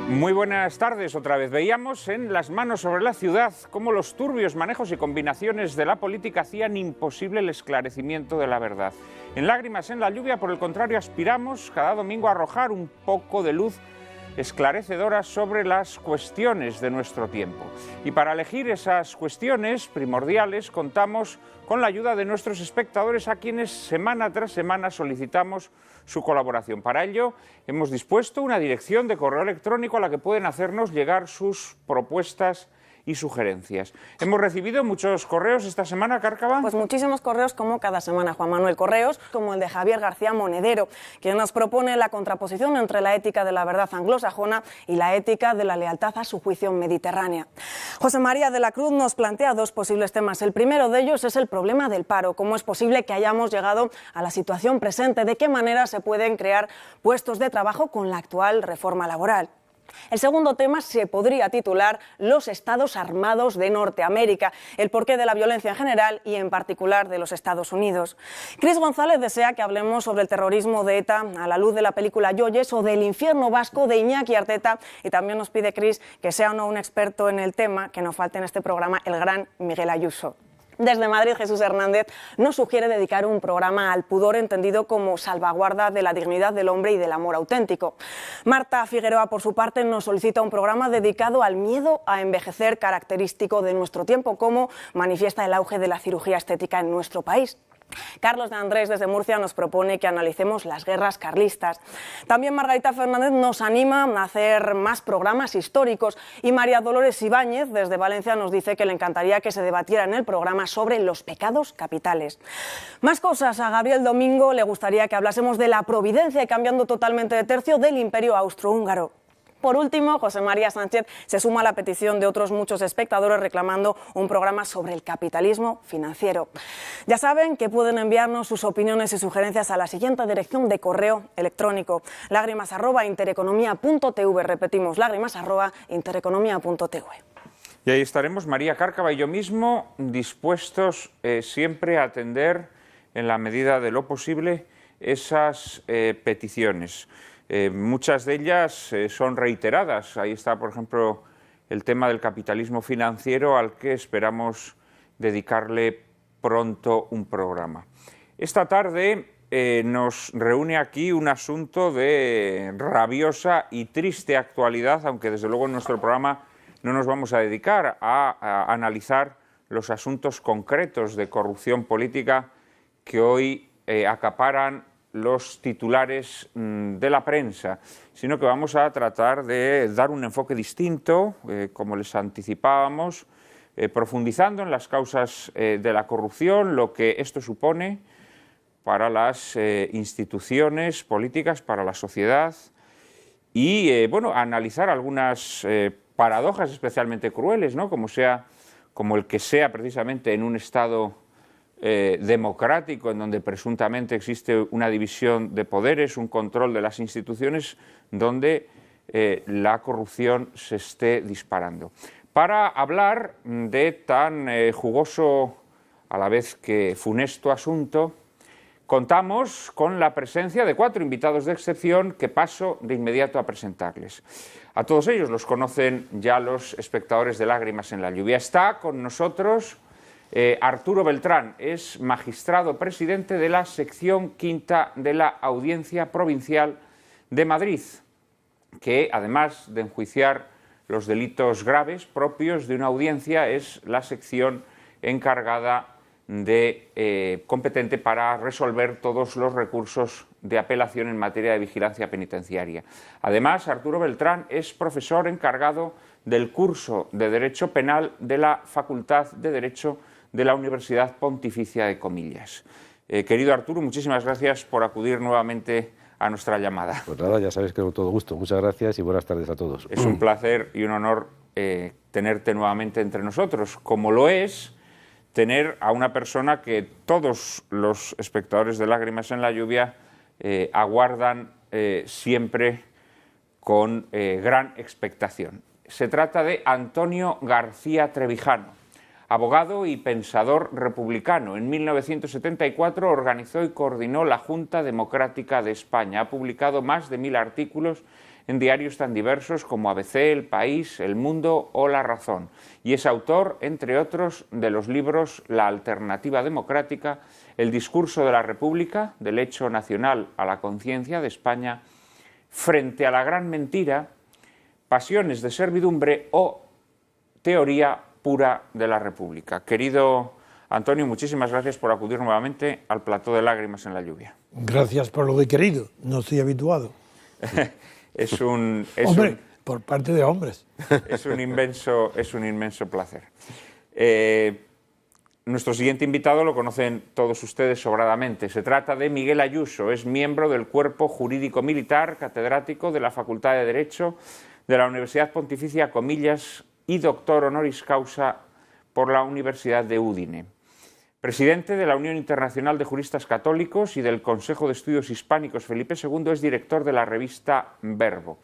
Muy buenas tardes. Otra vez veíamos en Las manos sobre la ciudad cómo los turbios manejos y combinaciones de la política hacían imposible el esclarecimiento de la verdad. En Lágrimas en la lluvia, por el contrario, aspiramos cada domingo a arrojar un poco de luz esclarecedora sobre las cuestiones de nuestro tiempo. Y para elegir esas cuestiones primordiales contamos con la ayuda de nuestros espectadores, a quienes semana tras semana solicitamos su colaboración. Para ello hemos dispuesto una dirección de correo electrónico a la que pueden hacernos llegar sus propuestas y sugerencias. Hemos recibido muchos correos esta semana, Cárcava. Pues muchísimos correos, como cada semana, Juan Manuel. Correos como el de Javier García Monedero, que nos propone la contraposición entre la ética de la verdad anglosajona y la ética de la lealtad a su juicio mediterránea. José María de la Cruz nos plantea dos posibles temas. El primero de ellos es el problema del paro. ¿Cómo es posible que hayamos llegado a la situación presente? ¿De qué manera se pueden crear puestos de trabajo con la actual reforma laboral? El segundo tema se podría titular Los Estados Armados de Norteamérica, el porqué de la violencia en general y en particular de los Estados Unidos. Cris González desea que hablemos sobre el terrorismo de ETA a la luz de la película Yoyes o del infierno vasco de Iñaki Arteta, y también nos pide Cris que sea o no un experto en el tema, que no falte en este programa el gran Miguel Ayuso. Desde Madrid, Jesús Hernández nos sugiere dedicar un programa al pudor, entendido como salvaguarda de la dignidad del hombre y del amor auténtico. Marta Figueroa, por su parte, nos solicita un programa dedicado al miedo a envejecer, característico de nuestro tiempo, como manifiesta el auge de la cirugía estética en nuestro país. Carlos de Andrés, desde Murcia, nos propone que analicemos las guerras carlistas. También Margarita Fernández nos anima a hacer más programas históricos, y María Dolores Ibáñez, desde Valencia, nos dice que le encantaría que se debatiera en el programa sobre los pecados capitales. Más cosas. A Gabriel Domingo le gustaría que hablásemos de la providencia y, cambiando totalmente de tercio, del Imperio Austrohúngaro. Por último, José María Sánchez se suma a la petición de otros muchos espectadores reclamando un programa sobre el capitalismo financiero. Ya saben que pueden enviarnos sus opiniones y sugerencias a la siguiente dirección de correo electrónico: lágrimas@intereconomia.tv. Repetimos, lágrimas@intereconomia.tv. Y ahí estaremos María Cárcava y yo mismo, dispuestos siempre a atender, en la medida de lo posible, esas peticiones. Muchas de ellas son reiteradas. Ahí está, por ejemplo, el tema del capitalismo financiero, al que esperamos dedicarle pronto un programa. Esta tarde nos reúne aquí un asunto de rabiosa y triste actualidad, aunque desde luego en nuestro programa no nos vamos a dedicar a analizar los asuntos concretos de corrupción política que hoy acaparan los titulares de la prensa, sino que vamos a tratar de dar un enfoque distinto, como les anticipábamos, profundizando en las causas de la corrupción, lo que esto supone para las instituciones políticas, para la sociedad, y analizar algunas paradojas especialmente crueles, ¿no? como el que sea precisamente en un Estado democrático, en donde presuntamente existe una división de poderes, un control de las instituciones, donde la corrupción se esté disparando. Para hablar de tan jugoso, a la vez que funesto asunto, contamos con la presencia de 4 invitados de excepción que paso de inmediato a presentarles. A todos ellos los conocen ya los espectadores de Lágrimas en la lluvia. Está con nosotros Arturo Beltrán, es magistrado presidente de la sección quinta de la Audiencia Provincial de Madrid, que además de enjuiciar los delitos graves propios de una audiencia, es la sección encargada competente para resolver todos los recursos de apelación en materia de vigilancia penitenciaria. Además, Arturo Beltrán es profesor encargado del curso de Derecho Penal de la Facultad de Derecho de la Universidad Pontificia de Comillas. Querido Arturo, muchísimas gracias por acudir nuevamente a nuestra llamada. Pues nada, ya sabes que con todo gusto. Muchas gracias y buenas tardes a todos. Es un placer y un honor tenerte nuevamente entre nosotros, como lo es tener a una persona que todos los espectadores de Lágrimas en la lluvia aguardan siempre con gran expectación. Se trata de Antonio García Trevijano. Abogado y pensador republicano. En 1974 organizó y coordinó la Junta Democrática de España. Ha publicado más de 1000 artículos en diarios tan diversos como ABC, El País, El Mundo o La Razón. Y es autor, entre otros, de los libros La Alternativa Democrática, El Discurso de la República, del hecho nacional a la conciencia de España, Frente a la gran mentira, Pasiones de servidumbre o Teoría pura de la República. Querido Antonio, muchísimas gracias por acudir nuevamente al plató de Lágrimas en la lluvia. Gracias por lo de querido, no estoy habituado. Hombre, por parte de hombres. Es un inmenso placer. Nuestro siguiente invitado lo conocen todos ustedes sobradamente. Se trata de Miguel Ayuso, es miembro del Cuerpo Jurídico Militar, catedrático de la Facultad de Derecho de la Universidad Pontificia Comillas y doctor honoris causa por la Universidad de Udine. Presidente de la Unión Internacional de Juristas Católicos y del Consejo de Estudios Hispánicos Felipe II, es director de la revista Verbo.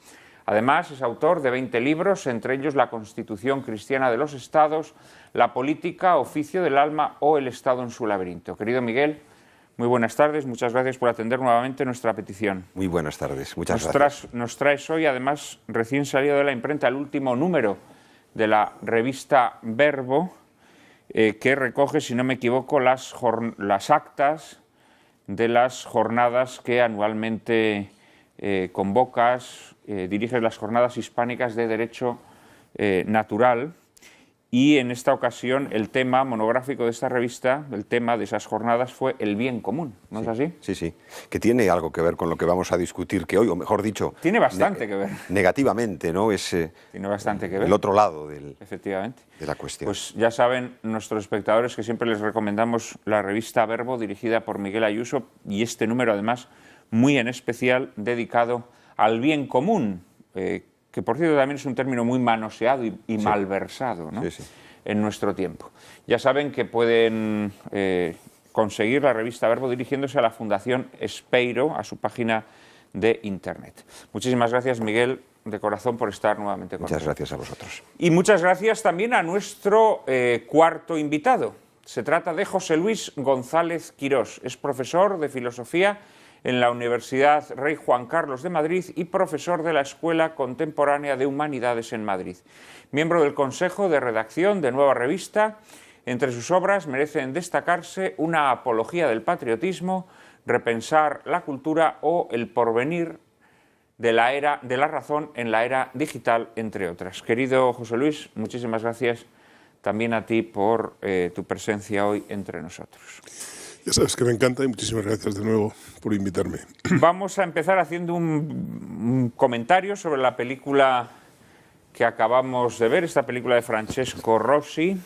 Además, es autor de 20 libros, entre ellos La Constitución Cristiana de los Estados, La Política, Oficio del Alma o El Estado en su laberinto. Querido Miguel, muy buenas tardes, muchas gracias por atender nuevamente nuestra petición. Muy buenas tardes, muchas gracias. Nos traes hoy, además, recién salido de la imprenta, el último número de la revista Verbo, que recoge, si no me equivoco, las actas de las jornadas que anualmente convocas, diriges las jornadas hispánicas de Derecho Natural, y en esta ocasión el tema monográfico de esta revista, el tema de esas jornadas fue el bien común, ¿no es así? Sí, sí, que tiene algo que ver con lo que vamos a discutir que hoy, o mejor dicho... Tiene bastante que ver. Negativamente, ¿no? Tiene bastante que ver. El otro lado efectivamente, de la cuestión. Pues ya saben nuestros espectadores que siempre les recomendamos la revista Verbo, dirigida por Miguel Ayuso, y este número además muy en especial dedicado al bien común, que por cierto también es un término muy manoseado y malversado, ¿no? En nuestro tiempo. Ya saben que pueden conseguir la revista Verbo dirigiéndose a la Fundación Espeiro, a su página de internet. Muchísimas gracias, Miguel, de corazón, por estar nuevamente con nosotros. Muchas gracias a vosotros. Y muchas gracias también a nuestro cuarto invitado. Se trata de José Luis González Quirós. Es profesor de Filosofía en la Universidad Rey Juan Carlos de Madrid y profesor de la Escuela Contemporánea de Humanidades en Madrid. Miembro del Consejo de Redacción de Nueva Revista. Entre sus obras merecen destacarse Una apología del patriotismo, Repensar la cultura o El porvenir de la razón en la era digital, entre otras. Querido José Luis, muchísimas gracias también a ti por tu presencia hoy entre nosotros. Ya sabes que me encanta y muchísimas gracias de nuevo por invitarme. Vamos a empezar haciendo un comentario sobre la película que acabamos de ver, esta película de Francesco Rosi,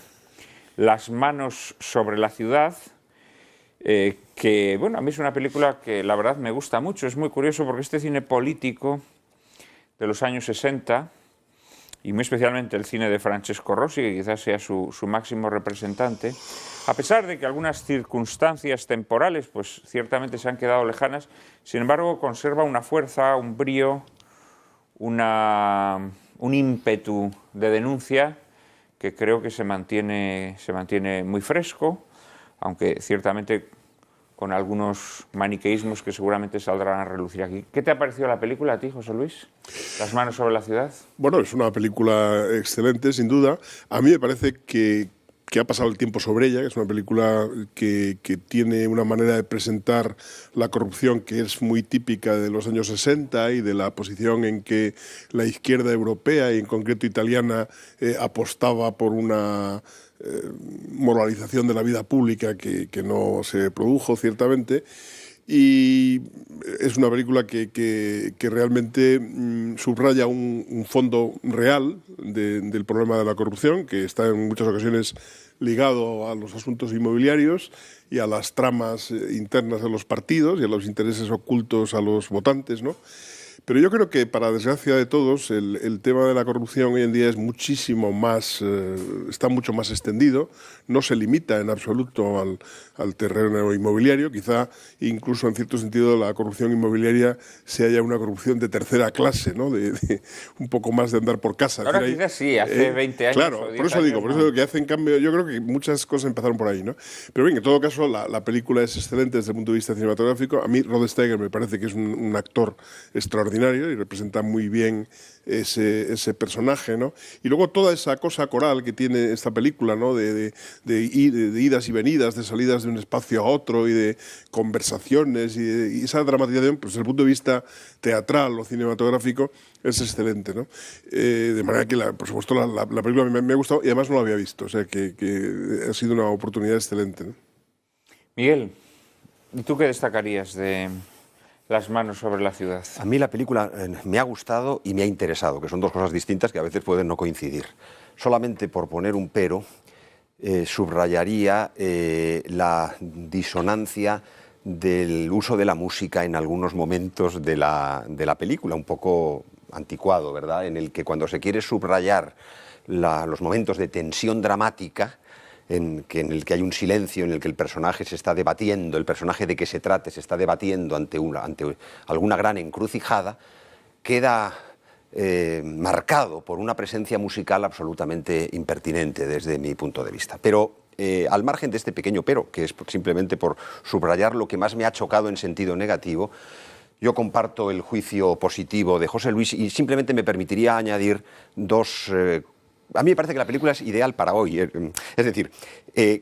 Las manos sobre la ciudad, que, bueno, a mí es una película que la verdad me gusta mucho. Es muy curioso porque este cine político de los años 60, y muy especialmente el cine de Francesco Rosi, que quizás sea su máximo representante, a pesar de que algunas circunstancias temporales pues ciertamente se han quedado lejanas, sin embargo conserva una fuerza, un brío, un ímpetu de denuncia que creo que se mantiene muy fresco, aunque ciertamente con algunos maniqueísmos que seguramente saldrán a relucir aquí. ¿Qué te ha parecido la película a ti, José Luis? ¿Las manos sobre la ciudad? Bueno, es una película excelente, sin duda. A mí me parece que ha pasado el tiempo sobre ella, que es una película que tiene una manera de presentar la corrupción que es muy típica de los años 60 y de la posición en que la izquierda europea, y en concreto italiana, apostaba por una moralización de la vida pública que no se produjo, ciertamente. Y es una película que realmente subraya un fondo real del problema de la corrupción, que está en muchas ocasiones ligado a los asuntos inmobiliarios y a las tramas internas de los partidos y a los intereses ocultos a los votantes, ¿no? Pero yo creo que, para desgracia de todos, el tema de la corrupción hoy en día es muchísimo más, está mucho más extendido, no se limita en absoluto al terreno inmobiliario. Quizá incluso en cierto sentido la corrupción inmobiliaria sea ya una corrupción de tercera clase, ¿no? De un poco más de andar por casa. Ahora quizás sí, hace 20 años. Claro, por eso digo que hace, en cambio, yo creo que muchas cosas empezaron por ahí, ¿no? Pero bien, en todo caso, la película es excelente desde el punto de vista cinematográfico. A mí Rod Steiger me parece que es un actor extraordinario y representa muy bien ese personaje, ¿no? Y luego toda esa cosa coral que tiene esta película, ¿no? De idas y venidas, de salidas de un espacio a otro y de conversaciones y esa dramatización, pues desde el punto de vista teatral o cinematográfico, es excelente, ¿no? De manera que, por supuesto, la película me ha gustado y además no la había visto, o sea que ha sido una oportunidad excelente, ¿no? Miguel, ¿y tú qué destacarías de Las manos sobre la ciudad? A mí la película me ha gustado y me ha interesado, que son dos cosas distintas que a veces pueden no coincidir. Solamente por poner un pero, subrayaría la disonancia del uso de la música en algunos momentos de la película, un poco anticuado, ¿verdad? En el que cuando se quiere subrayar los momentos de tensión dramática, en el que hay un silencio, en el que el personaje se está debatiendo, el personaje de que se trate se está debatiendo ante alguna gran encrucijada, queda marcado por una presencia musical absolutamente impertinente desde mi punto de vista. Pero al margen de este pequeño pero, que es simplemente por subrayar lo que más me ha chocado en sentido negativo, yo comparto el juicio positivo de José Luis y simplemente me permitiría añadir dos. A mí me parece que la película es ideal para hoy. Es decir,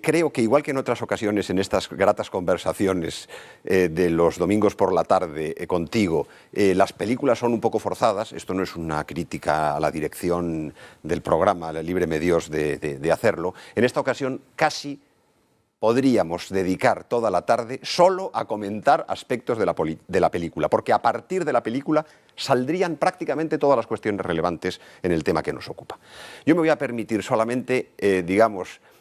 creo que igual que en otras ocasiones, en estas gratas conversaciones de los domingos por la tarde contigo, las películas son un poco forzadas. Esto no es una crítica a la dirección del programa, líbreme Dios de hacerlo. En esta ocasión casi podríamos dedicar toda la tarde solo a comentar aspectos de la película, porque a partir de la película saldrían prácticamente todas las cuestiones relevantes en el tema que nos ocupa. Yo me voy a permitir solamente,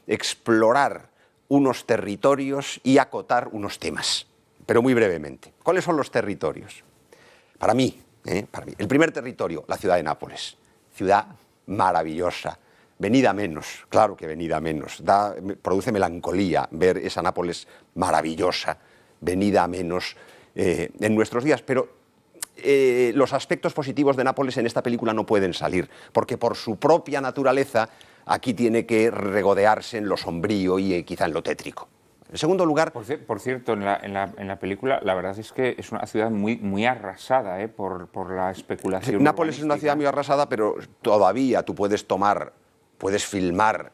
explorar unos territorios y acotar unos temas, pero muy brevemente. ¿Cuáles son los territorios? Para mí, el primer territorio, la ciudad de Nápoles, ciudad maravillosa. Venida menos, claro que venida menos, produce melancolía ver esa Nápoles maravillosa, venida menos en nuestros días, pero los aspectos positivos de Nápoles en esta película no pueden salir, porque por su propia naturaleza aquí tiene que regodearse en lo sombrío y quizá en lo tétrico. En segundo lugar... Por cierto, en la película la verdad es que es una ciudad muy arrasada por la especulación. Nápoles es una ciudad muy arrasada, pero todavía tú puedes filmar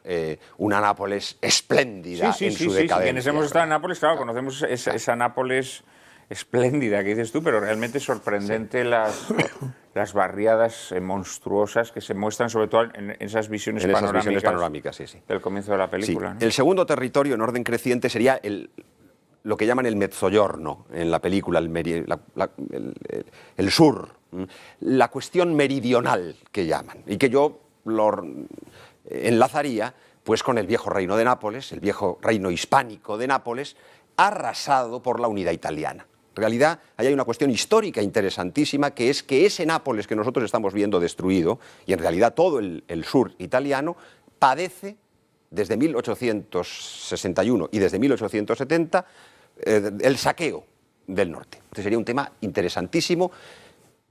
una Nápoles espléndida en su decadencia. Quienes hemos estado en Nápoles, claro, conocemos esa Nápoles espléndida que dices tú, pero realmente sorprendente las barriadas monstruosas que se muestran sobre todo en esas visiones panorámicas del comienzo de la película. Sí. ¿No? El segundo territorio en orden creciente sería lo que llaman el mezzogiorno en la película, el sur, la cuestión meridional que llaman, y que yo lo enlazaría pues con el viejo reino de Nápoles, el viejo reino hispánico de Nápoles, arrasado por la unidad italiana. En realidad, ahí hay una cuestión histórica interesantísima, que es que ese Nápoles que nosotros estamos viendo destruido, y en realidad todo el sur italiano, padece desde 1861 y desde 1870 el saqueo del norte. Este sería un tema interesantísimo,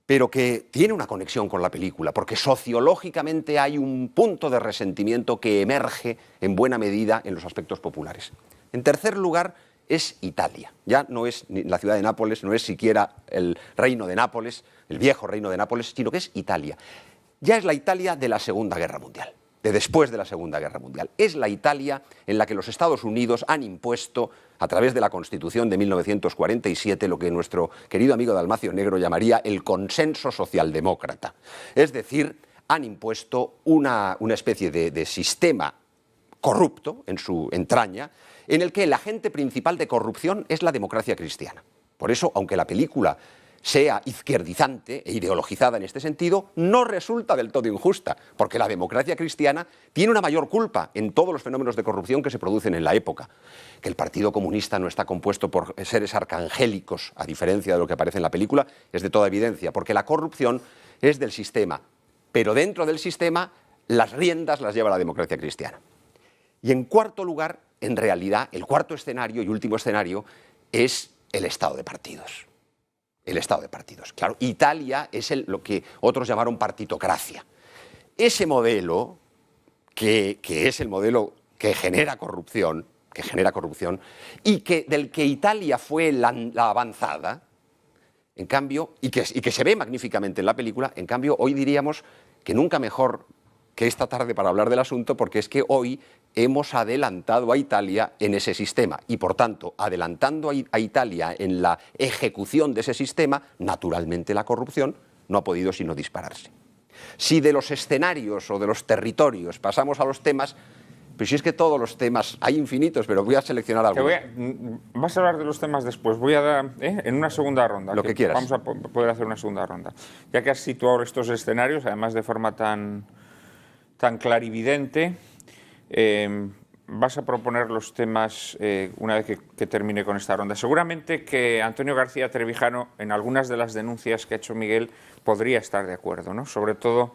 pero que tiene una conexión con la película, porque sociológicamente hay un punto de resentimiento que emerge en buena medida en los aspectos populares. En tercer lugar, es Italia. Ya no es ni la ciudad de Nápoles, no es siquiera el reino de Nápoles, el viejo reino de Nápoles, sino que es Italia. Ya es la Italia de la Segunda Guerra Mundial, de después de la Segunda Guerra Mundial. Es la Italia en la que los Estados Unidos han impuesto, a través de la Constitución de 1947, lo que nuestro querido amigo Dalmacio Negro llamaría el consenso socialdemócrata. Es decir, han impuesto una especie de sistema corrupto en su entraña, en el que el agente principal de corrupción es la democracia cristiana. Por eso, aunque la película sea izquierdizante e ideologizada en este sentido, no resulta del todo injusta, porque la democracia cristiana tiene una mayor culpa en todos los fenómenos de corrupción que se producen en la época. Que el Partido Comunista no está compuesto por seres arcangélicos, a diferencia de lo que aparece en la película, es de toda evidencia, porque la corrupción es del sistema, pero dentro del sistema las riendas las lleva la democracia cristiana. Y en cuarto lugar, en realidad, el cuarto escenario y último escenario es el estado de partidos. El estado de partidos. Claro, Italia es lo que otros llamaron partitocracia. Ese modelo, que es el modelo que genera corrupción y del que Italia fue la avanzada, en cambio, y que se ve magníficamente en la película, en cambio, hoy diríamos que nunca mejor que esta tarde para hablar del asunto, porque es que hoy hemos adelantado a Italia en ese sistema y, por tanto, adelantando a Italia en la ejecución de ese sistema, naturalmente la corrupción no ha podido sino dispararse. Si de los escenarios o de los territorios pasamos a los temas, pues si es que todos los temas, hay infinitos, pero voy a seleccionar algunos. Vas a hablar de los temas después, voy a dar en una segunda ronda. Lo que quieras. Vamos a poder hacer una segunda ronda. Ya que has situado estos escenarios, además de forma tan clarividente, vas a proponer los temas una vez que termine con esta ronda. Seguramente que Antonio García Trevijano, en algunas de las denuncias que ha hecho Miguel, podría estar de acuerdo, ¿no? Sobre todo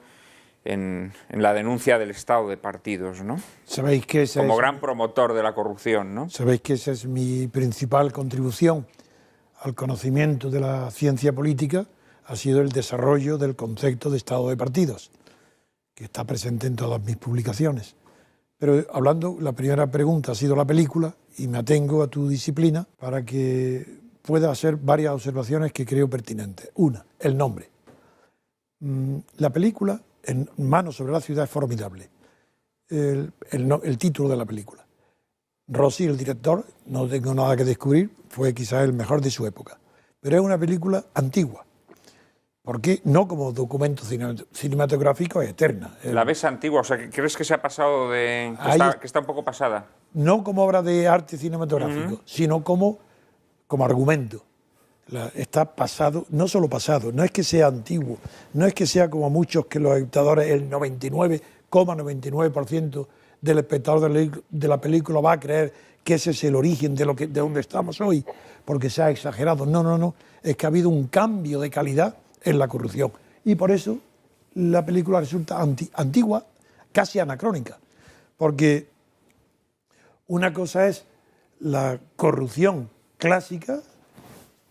en la denuncia del estado de partidos, ¿no? Sabéis que como gran promotor de la corrupción, ¿no? Sabéis que esa es mi principal contribución al conocimiento de la ciencia política, ha sido el desarrollo del concepto de estado de partidos, que está presente en todas mis publicaciones. Pero hablando, la primera pregunta ha sido la película, y me atengo a tu disciplina para que pueda hacer varias observaciones que creo pertinentes. Una, el nombre. La película, En manos sobre la ciudad, es formidable. El título de la película. Rossi, el director, no tengo nada que descubrir, fue quizás el mejor de su época. Pero es una película antigua. ¿Por qué? No como documento cinematográfico, es eterna. ¿La ves antigua? O sea, ¿crees que se ha pasado que está un poco pasada? No como obra de arte cinematográfico, sino como argumento. Está pasado, no solo pasado, no es que sea antiguo, no es que sea como muchos que los espectadores, el 99,99% del espectador de la película va a creer que ese es el origen de donde estamos hoy, porque se ha exagerado. No, es que ha habido un cambio de calidad en la corrupción. Y por eso la película resulta antigua, casi anacrónica. Porque una cosa es la corrupción clásica,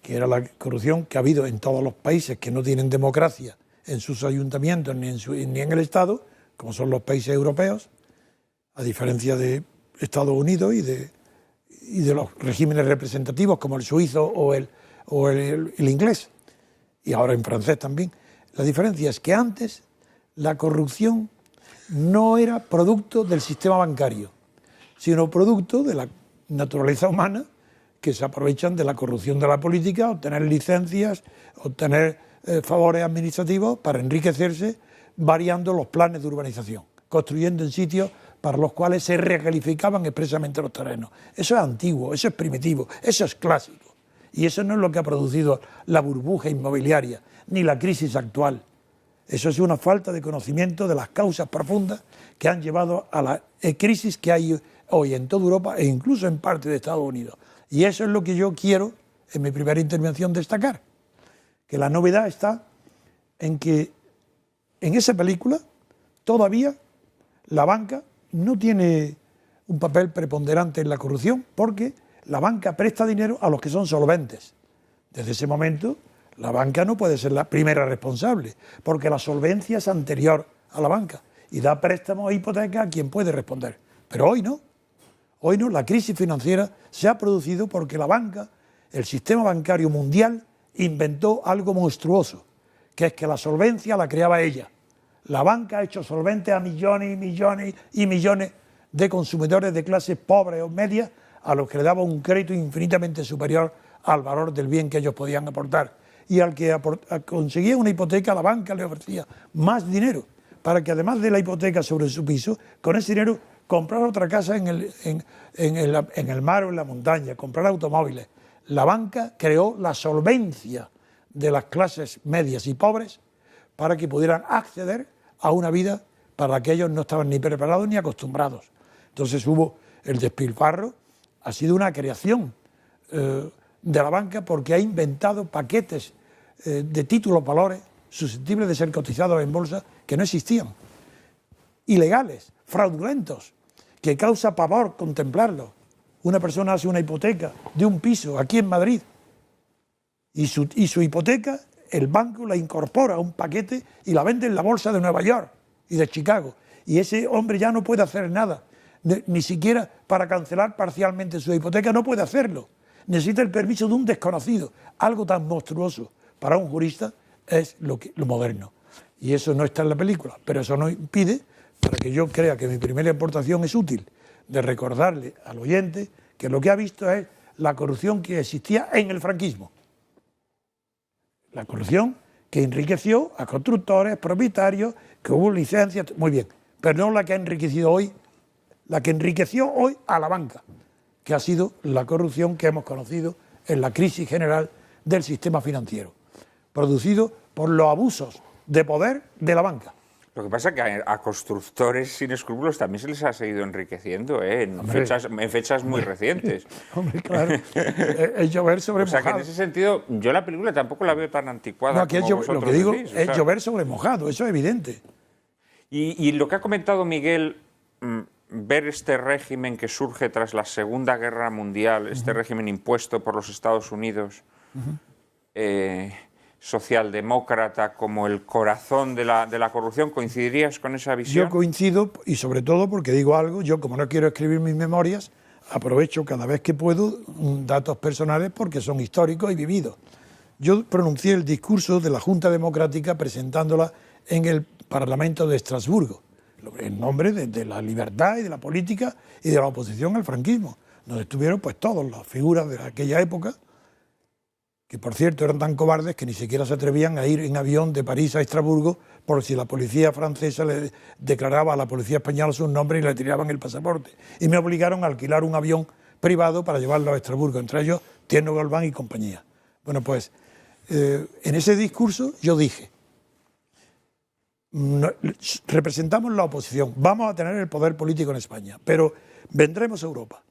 que era la corrupción que ha habido en todos los países que no tienen democracia en sus ayuntamientos ni en el Estado, como son los países europeos, a diferencia de Estados Unidos y de los regímenes representativos como el suizo o el inglés. Y ahora en francés también. La diferencia es que antes la corrupción no era producto del sistema bancario, sino producto de la naturaleza humana, que se aprovechan de la corrupción de la política, obtener licencias, obtener favores administrativos para enriquecerse, variando los planes de urbanización, construyendo en sitios para los cuales se recalificaban expresamente los terrenos. Eso es antiguo, eso es primitivo, eso es clásico. Y eso no es lo que ha producido la burbuja inmobiliaria, ni la crisis actual. Eso es una falta de conocimiento de las causas profundas que han llevado a la crisis que hay hoy en toda Europa e incluso en parte de Estados Unidos. Y eso es lo que yo quiero, en mi primera intervención, destacar. Que la novedad está en que en esa película todavía la banca no tiene un papel preponderante en la corrupción, porque la banca presta dinero a los que son solventes. Desde ese momento, la banca no puede ser la primera responsable, porque la solvencia es anterior a la banca y da préstamos e hipotecas a quien puede responder. Pero hoy no. Hoy no, la crisis financiera se ha producido porque la banca, el sistema bancario mundial, inventó algo monstruoso, que es que la solvencia la creaba ella. La banca ha hecho solventes a millones y millones y millones de consumidores de clases pobres o medias, a los que le daba un crédito infinitamente superior al valor del bien que ellos podían aportar. Y al que conseguía una hipoteca, la banca le ofrecía más dinero, para que además de la hipoteca sobre su piso, con ese dinero comprar otra casa en el mar o en la montaña, comprar automóviles. La banca creó la solvencia de las clases medias y pobres para que pudieran acceder a una vida para la que ellos no estaban ni preparados ni acostumbrados. Entonces hubo el despilfarro, ha sido una creación de la banca porque ha inventado paquetes de títulos valores susceptibles de ser cotizados en bolsa que no existían, ilegales, fraudulentos, que causa pavor contemplarlos. Una persona hace una hipoteca de un piso aquí en Madrid y su hipoteca, el banco la incorpora a un paquete y la vende en la bolsa de Nueva York y de Chicago. Y ese hombre ya no puede hacer nada, ni siquiera para cancelar parcialmente su hipoteca, no puede hacerlo. Necesita el permiso de un desconocido. Algo tan monstruoso para un jurista es lo moderno. Y eso no está en la película, pero eso no impide, para que yo crea que mi primera aportación es útil, de recordarle al oyente que lo que ha visto es la corrupción que existía en el franquismo. La corrupción que enriqueció a constructores, propietarios, que hubo licencias, muy bien, pero no la que ha enriquecido hoy, la que enriqueció hoy a la banca, que ha sido la corrupción que hemos conocido en la crisis general del sistema financiero, producido por los abusos de poder de la banca. Lo que pasa es que a constructores sin escrúpulos también se les ha seguido enriqueciendo, en fechas muy recientes. Hombre, claro, es llover sobre mojado. O sea que en ese sentido, yo la película tampoco la veo tan anticuada no, como vosotros lo que digo decís, es llover sobre mojado, eso es evidente. Y lo que ha comentado Miguel, ver este régimen que surge tras la Segunda Guerra Mundial, este régimen impuesto por los Estados Unidos, socialdemócrata, como el corazón de la corrupción, ¿coincidirías con esa visión? Yo coincido, y sobre todo porque digo algo, yo como no quiero escribir mis memorias, aprovecho cada vez que puedo datos personales porque son históricos y vividos. Yo pronuncié el discurso de la Junta Democrática presentándola en el Parlamento de Estrasburgo, en nombre de la libertad y de la política y de la oposición al franquismo, donde estuvieron pues todas las figuras de aquella época, que por cierto eran tan cobardes que ni siquiera se atrevían a ir en avión de París a Estrasburgo por si la policía francesa le declaraba a la policía española sus nombres y le tiraban el pasaporte. Y me obligaron a alquilar un avión privado para llevarlo a Estrasburgo, entre ellos Tierno Galván y compañía. Bueno, pues en ese discurso yo dije, representamos la oposición, vamos a tener el poder político en España, pero vendremos a Europa,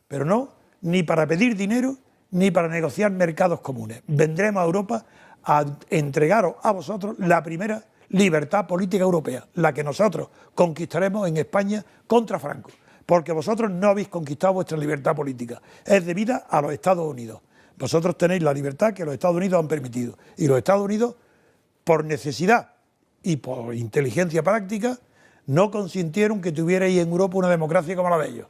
pero no ni para pedir dinero ni para negociar mercados comunes. Vendremos a Europa a entregaros a vosotros la primera libertad política europea, la que nosotros conquistaremos en España contra Franco, porque vosotros no habéis conquistado vuestra libertad política, es debida a los Estados Unidos. Vosotros tenéis la libertad que los Estados Unidos han permitido, y los Estados Unidos, por necesidad y por inteligencia práctica, no consintieron que tuvierais en Europa una democracia como la de ellos.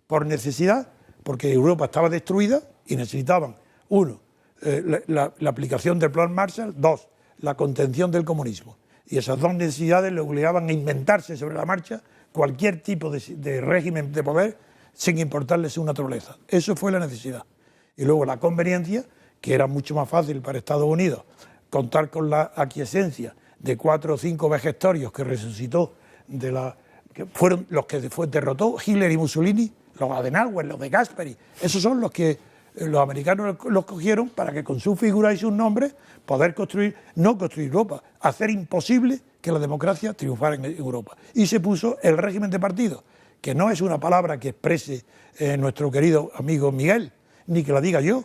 Por necesidad, porque Europa estaba destruida y necesitaban, uno, la aplicación del Plan Marshall, dos, la contención del comunismo. Y esas dos necesidades le obligaban a inventarse sobre la marcha cualquier tipo de régimen de poder sin importarle su naturaleza. Eso fue la necesidad. Y luego la conveniencia, que era mucho más fácil para Estados Unidos contar con la aquiescencia de 4 o 5 vejestorios que resucitó, que fueron los que derrotó Hitler y Mussolini, los Adenauer, los de Gasperi. Esos son los que los americanos los cogieron para que con su figura y sus nombres poder construir, no construir Europa, hacer imposible que la democracia triunfara en Europa. Y se puso el régimen de partidos, que no es una palabra que exprese nuestro querido amigo Miguel, ni que la diga yo,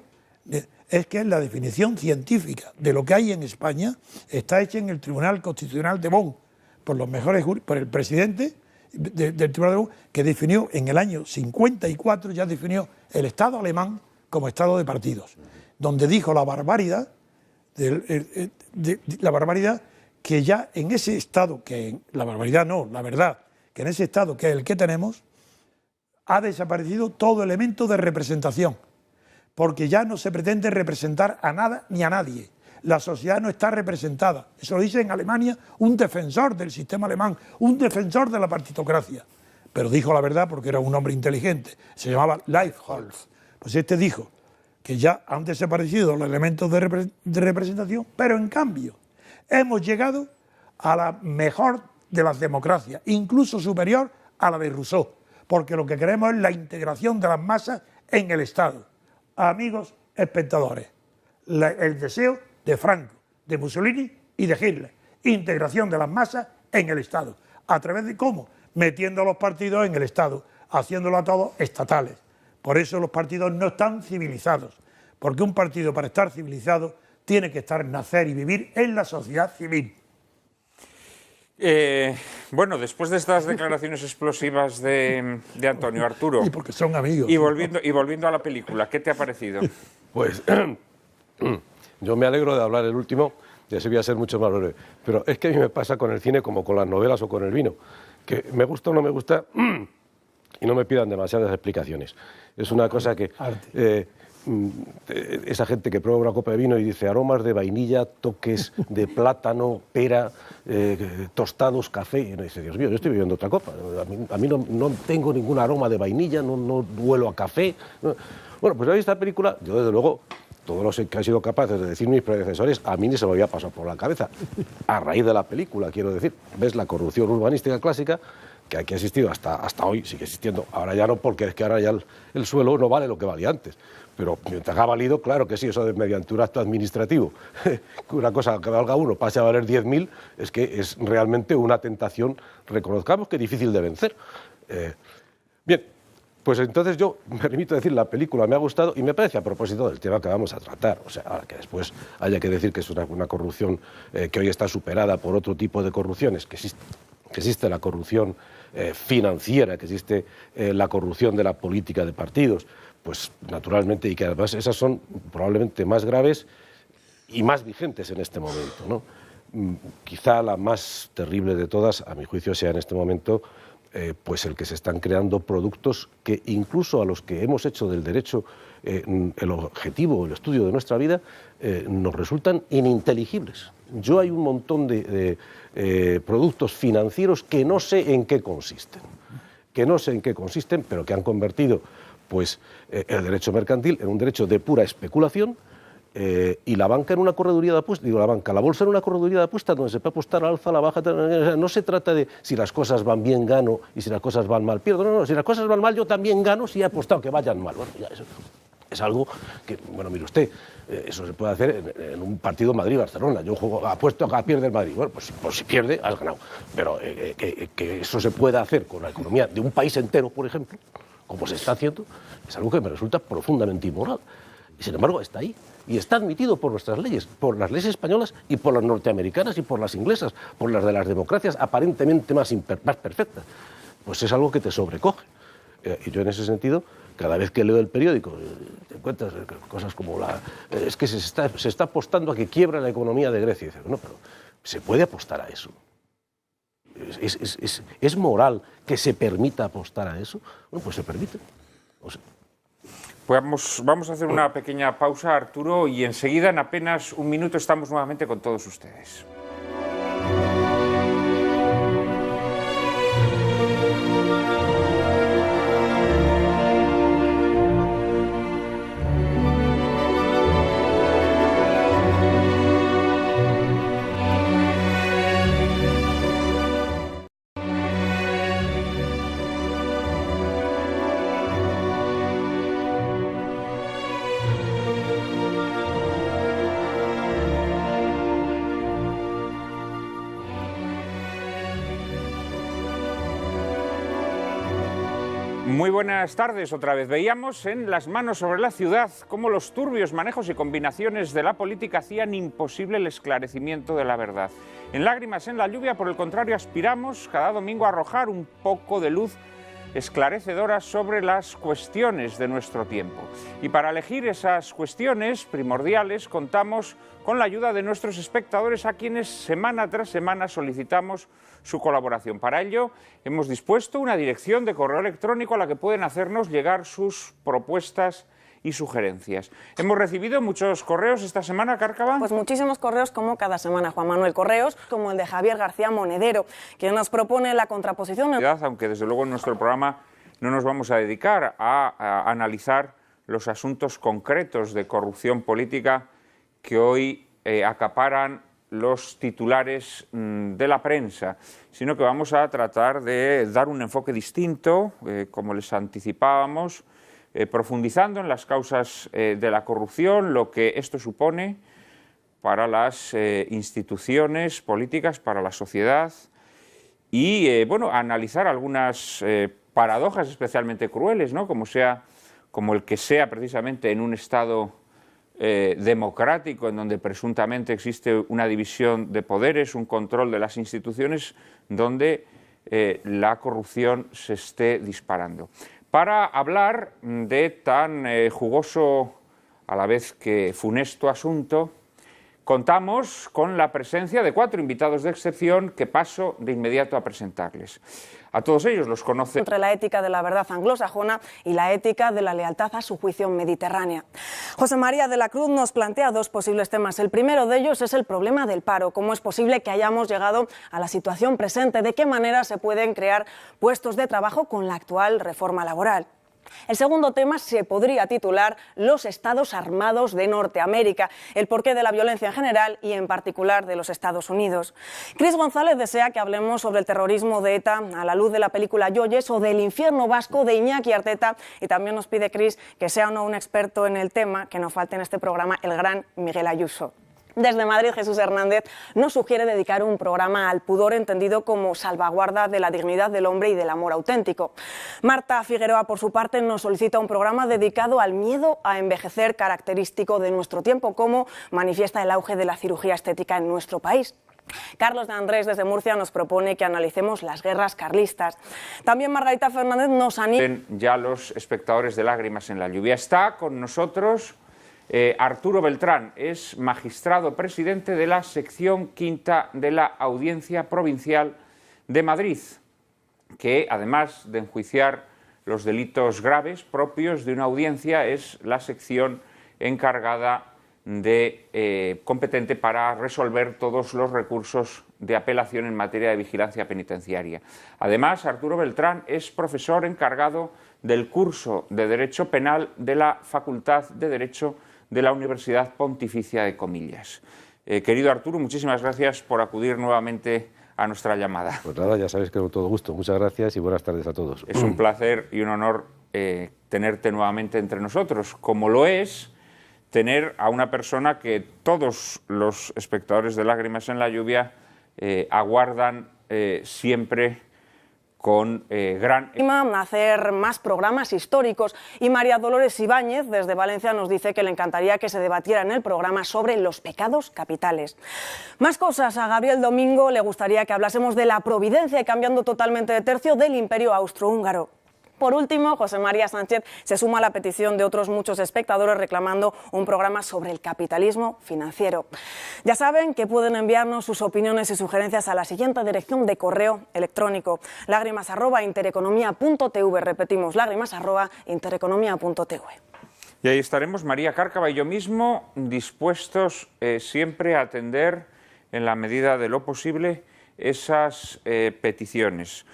es que es la definición científica de lo que hay en España, está hecha en el Tribunal Constitucional de Bonn, por el presidente del Tribunal de Bonn, que definió en el año 54, ya definió el Estado alemán como Estado de partidos, donde dijo la barbaridad, que ya en ese Estado, la verdad, que en ese Estado que es el que tenemos, ha desaparecido todo elemento de representación, porque ya no se pretende representar a nada ni a nadie. La sociedad no está representada. Eso lo dice en Alemania un defensor del sistema alemán, un defensor de la partitocracia. Pero dijo la verdad porque era un hombre inteligente. Se llamaba Leibholz. Pues este dijo que ya han desaparecido los elementos de representación, pero en cambio hemos llegado a la mejor de las democracias, incluso superior a la de Rousseau, porque lo que queremos es la integración de las masas en el Estado. Amigos espectadores, el deseo de Franco, de Mussolini y de Hitler. Integración de las masas en el Estado. ¿A través de cómo? Metiendo a los partidos en el Estado, haciéndolo a todos estatales. Por eso los partidos no están civilizados, porque un partido, para estar civilizado, tiene que nacer y vivir en la sociedad civil. Bueno, después de estas declaraciones explosivas de Antonio, Arturo, Y porque son amigos. y volviendo a la película, ¿qué te ha parecido? Pues yo me alegro de hablar el último, y así voy a ser mucho más breve. Pero es que a mí me pasa con el cine como con las novelas o con el vino, que me gusta o no me gusta y no me pidan demasiadas explicaciones. Es una cosa que... esa gente que prueba una copa de vino y dice aromas de vainilla, toques de plátano, pera, tostados, café, y uno dice, Dios mío, yo estoy bebiendo otra copa, a mí no tengo ningún aroma de vainilla, no huelo a café. No. Bueno, pues en esta película, yo desde luego, todos los que han sido capaces de decir mis predecesores, a mí ni se me había pasado por la cabeza, a raíz de la película, quiero decir, ves la corrupción urbanística clásica, que aquí ha existido hasta hoy, sigue existiendo, ahora ya no, porque es que ahora ya el suelo no vale lo que valía antes. Pero mientras ha valido, claro que sí, eso de mediante un acto administrativo, que una cosa que valga uno pase a valer 10.000, es que es realmente una tentación, reconozcamos que difícil de vencer. Bien, pues entonces yo me permito decir, la película me ha gustado y me parece a propósito del tema que vamos a tratar. O sea, ahora que después haya que decir que es una corrupción que hoy está superada por otro tipo de corrupciones, que existe la corrupción financiera, que existe la corrupción de la política de partidos, pues naturalmente, y que además esas son probablemente más graves y más vigentes en este momento, ¿no? Quizá la más terrible de todas, a mi juicio, sea en este momento pues el que se están creando productos que incluso a los que hemos hecho del derecho el objetivo, el estudio de nuestra vida, nos resultan ininteligibles. Yo hay un montón de productos financieros que no sé en qué consisten, pero que han convertido pues el derecho mercantil en un derecho de pura especulación y la banca en una correduría de apuestas, la bolsa en una correduría de apuestas donde se puede apostar al alza, a la baja, no se trata de si las cosas van bien gano y si las cosas van mal pierdo, no, si las cosas van mal yo también gano si he apostado que vayan mal. Bueno, ya eso es algo que, bueno, mire usted, eso se puede hacer en un partido Madrid-Barcelona. Yo apuesto a que pierde el Madrid. Bueno, pues si pierde, has ganado. Pero que eso se pueda hacer con la economía de un país entero, por ejemplo, como se está haciendo, es algo que me resulta profundamente inmoral. Y sin embargo está ahí. Y está admitido por nuestras leyes, por las leyes españolas y por las norteamericanas y por las inglesas, por las de las democracias aparentemente más perfectas. Pues es algo que te sobrecoge. Y yo en ese sentido, cada vez que leo el periódico, te encuentras cosas como es que se está apostando a que quiebra la economía de Grecia. Y dices, no, pero ¿se puede apostar a eso? ¿Es moral que se permita apostar a eso? Bueno, pues se permite. O sea, pues vamos a hacer una pequeña pausa, Arturo, y enseguida, en apenas un minuto, estamos nuevamente con todos ustedes. Muy buenas tardes, otra vez. Veíamos en Las manos sobre la ciudad cómo los turbios manejos y combinaciones de la política hacían imposible el esclarecimiento de la verdad. En Lágrimas en la lluvia, por el contrario, aspiramos cada domingo a arrojar un poco de luz esclarecedora sobre las cuestiones de nuestro tiempo. Y para elegir esas cuestiones primordiales contamos con la ayuda de nuestros espectadores, a quienes semana tras semana solicitamos su colaboración. Para ello hemos dispuesto una dirección de correo electrónico a la que pueden hacernos llegar sus propuestas y sugerencias. Hemos recibido muchos correos esta semana, Cárcava. Pues muchísimos correos, como cada semana, Juan Manuel. Correos como el de Javier García Monedero, que nos propone la contraposición. Aunque desde luego en nuestro programa no nos vamos a dedicar a analizar los asuntos concretos de corrupción política que hoy acaparan los titulares de la prensa, sino que vamos a tratar de dar un enfoque distinto, como les anticipábamos, profundizando en las causas de la corrupción, lo que esto supone para las instituciones políticas, para la sociedad y bueno, analizar algunas paradojas especialmente crueles, ¿no? Como el que sea precisamente en un Estado democrático, en donde presuntamente existe una división de poderes, un control de las instituciones, donde la corrupción se esté disparando. Para hablar de tan jugoso, a la vez que funesto asunto, contamos con la presencia de 4 invitados de excepción que paso de inmediato a presentarles. A todos ellos los conoce. Entre la ética de la verdad anglosajona y la ética de la lealtad a su juicio mediterránea. José María de la Cruz nos plantea 2 posibles temas. El primero de ellos es el problema del paro. ¿Cómo es posible que hayamos llegado a la situación presente? ¿De qué manera se pueden crear puestos de trabajo con la actual reforma laboral? El segundo tema se podría titular Los Estados Armados de Norteamérica, el porqué de la violencia en general y en particular de los Estados Unidos. Cris González desea que hablemos sobre el terrorismo de ETA a la luz de la película Yoyes o del infierno vasco de Iñaki Arteta, y también nos pide Cris que sea o no un experto en el tema, que no falte en este programa el gran Miguel Ayuso. Desde Madrid, Jesús Hernández nos sugiere dedicar un programa al pudor entendido como salvaguarda de la dignidad del hombre y del amor auténtico. Marta Figueroa, por su parte, nos solicita un programa dedicado al miedo a envejecer característico de nuestro tiempo, como manifiesta el auge de la cirugía estética en nuestro país. Carlos de Andrés, desde Murcia, nos propone que analicemos las guerras carlistas. También Margarita Fernández nos anima. Ya los espectadores de Lágrimas en la lluvia. Está con nosotros Arturo Beltrán, es magistrado presidente de la sección 5ª de la Audiencia Provincial de Madrid, que además de enjuiciar los delitos graves propios de una audiencia, es la sección encargada competente para resolver todos los recursos de apelación en materia de vigilancia penitenciaria. Además, Arturo Beltrán es profesor encargado del curso de Derecho Penal de la Facultad de Derecho de la Universidad Pontificia de Comillas. Querido Arturo, muchísimas gracias por acudir nuevamente a nuestra llamada. Pues nada, ya sabes que con todo gusto. Muchas gracias y buenas tardes a todos. Es un placer y un honor tenerte nuevamente entre nosotros, como lo es tener a una persona que todos los espectadores de Lágrimas en la lluvia aguardan siempre con gran... hacer más programas históricos, y María Dolores Ibáñez desde Valencia nos dice que le encantaría que se debatiera en el programa sobre los pecados capitales. Más cosas. A Gabriel Domingo le gustaría que hablásemos de la providencia y, cambiando totalmente de tercio, del Imperio Austrohúngaro. Por último, José María Sánchez se suma a la petición de otros muchos espectadores reclamando un programa sobre el capitalismo financiero. Ya saben que pueden enviarnos sus opiniones y sugerencias a la siguiente dirección de correo electrónico: lágrimas@intereconomia.tv. Repetimos, lágrimas@intereconomia.tv. Y ahí estaremos María Cárcava y yo mismo, dispuestos siempre a atender, en la medida de lo posible, esas peticiones.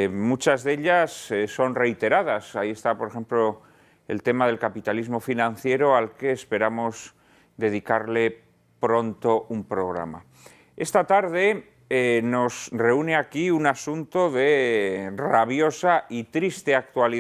Muchas de ellas son reiteradas. Ahí está, por ejemplo, el tema del capitalismo financiero, al que esperamos dedicarle pronto un programa. Esta tarde nos reúne aquí un asunto de rabiosa y triste actualidad.